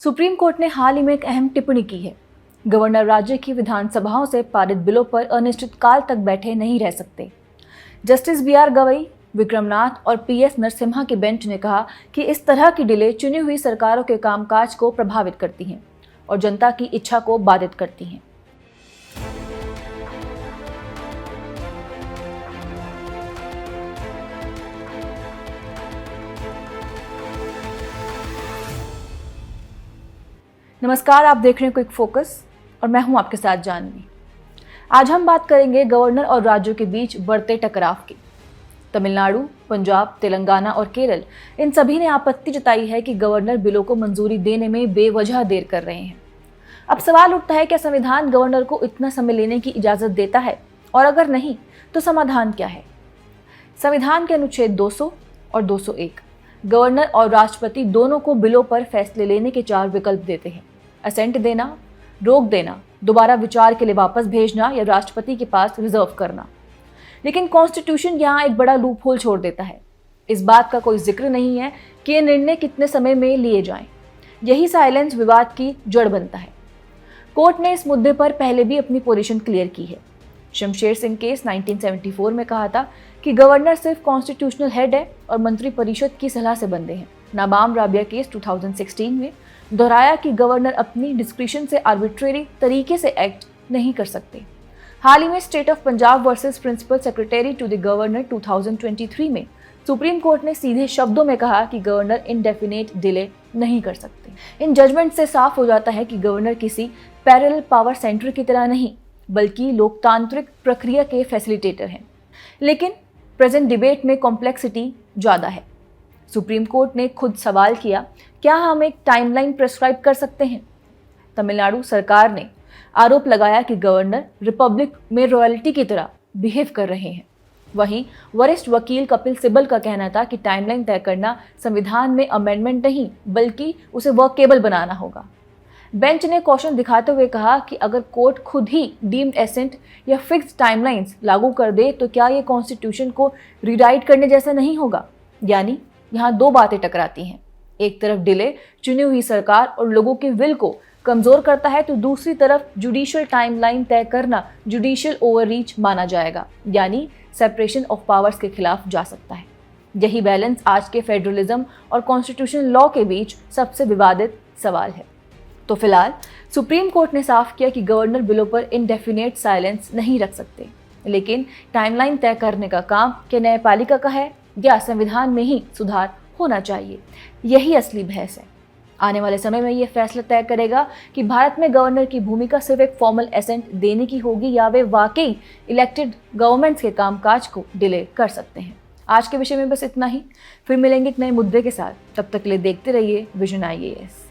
Supreme court ने हाल ही में एक अहम टिप्पणी की है। गवर्नर राज्य की विधानसभाओं से पारित बिलों पर अनिश्चितकाल तक बैठे नहीं रह सकते। जस्टिस BR गवई, विक्रमनाथ और PS नरसिम्हा की बेंच ने कहा कि इस तरह की डिले चुनी हुई सरकारों के कामकाज को प्रभावित करती हैं और जनता की इच्छा को बाधित करती हैं। नमस्कार, आप देख रहे हैं क्विक फोकस और मैं हूं आपके साथ जानवी। आज हम बात करेंगे गवर्नर और राज्यों के बीच बढ़ते टकराव की। तमिलनाडु, पंजाब, तेलंगाना और केरल, इन सभी ने आपत्ति जताई है कि गवर्नर बिलों को मंजूरी देने में बेवजह देर कर रहे हैं। अब सवाल उठता है, क्या संविधान गवर्नर को इतना समय लेने की इजाजत देता है, और अगर नहीं तो समाधान क्या है? संविधान के अनुच्छेद 200 और 201 गवर्नर और राष्ट्रपति दोनों को बिलों पर फैसले लेने के 4 विकल्प देते हैं: असेंट देना, रोक देना, दोबारा विचार के लिए वापस भेजना या राष्ट्रपति के पास रिजर्व करना। लेकिन कॉन्स्टिट्यूशन यहाँ एक बड़ा लूप होल छोड़ देता है। इस बात का कोई जिक्र नहीं है कि ये निर्णय कितने समय में लिए जाएं। यही साइलेंस विवाद की जड़ बनता है। कोर्ट ने इस मुद्दे पर पहले भी अपनी पोजीशन क्लियर की है। शमशेर सिंह केस 1974 में कहा था कि गवर्नर सिर्फ कॉन्स्टिट्यूशनल हेड है और मंत्रिपरिषद की सलाह से बंधे हैं। नाबाम राबिया केस 2016 में दोहराया कि गवर्नर अपनी डिस्क्रिशन से आर्बिट्रेरी तरीके से एक्ट नहीं कर सकते। हाल ही में state of Punjab versus principal secretary to the governor 2023 में सुप्रीम कोर्ट ने सीधे शब्दों में कहा कि गवर्नर इनडेफिनेट डिले नहीं कर सकते। इन जजमेंट से साफ हो जाता है कि गवर्नर किसी पैरेलल पावर सेंटर की तरह नहीं, बल्कि लोकतांत्रिक प्रक्रिया के फैसिलिटेटर हैं। लेकिन प्रेजेंट डिबेट में कॉम्प्लेक्सिटी ज़्यादा है। सुप्रीम कोर्ट ने खुद सवाल किया, क्या हम एक टाइमलाइन प्रेस्क्राइब कर सकते हैं? तमिलनाडु सरकार ने आरोप लगाया कि गवर्नर रिपब्लिक में रॉयल्टी की तरह बिहेव कर रहे हैं। वहीं वरिष्ठ वकील कपिल सिब्बल का कहना था कि टाइमलाइन तय करना संविधान में अमेंडमेंट नहीं, बल्कि उसे वर्केबल बनाना होगा। बेंच ने कौशन दिखाते हुए कहा कि अगर कोर्ट खुद ही डीम्ड एसेंट या फिक्स्ड टाइमलाइंस लागू कर दे तो क्या ये कॉन्स्टिट्यूशन को रीराइट करने जैसा नहीं होगा? यानी यहाँ 2 बातें टकराती हैं। एक तरफ डिले चुनी हुई सरकार और लोगों के विल को कमजोर करता है, तो दूसरी तरफ जुडिशियल टाइमलाइन तय करना जुडिशियल ओवररीच माना जाएगा, यानी सेपरेशन ऑफ पावर्स के खिलाफ जा सकता है। यही बैलेंस आज के फेडरलिज्म और कॉन्स्टिट्यूशनल लॉ के बीच सबसे विवादित सवाल है। तो फिलहाल सुप्रीम कोर्ट ने साफ किया कि गवर्नर बिलों पर इनडेफिनेट साइलेंस नहीं रख सकते, लेकिन टाइमलाइन तय करने का काम क्या न्यायपालिका का है या संविधान में ही सुधार होना चाहिए? यही असली बहस है। आने वाले समय में ये फैसला तय करेगा कि भारत में गवर्नर की भूमिका सिर्फ एक फॉर्मल एसेंट देने की होगी या वे वाकई इलेक्टेड गवर्नमेंट्स के कामकाज को डिले कर सकते हैं। आज के विषय में बस इतना ही। फिर मिलेंगे एक नए मुद्दे के साथ। तब तक के लिए देखते रहिए विजन IAS।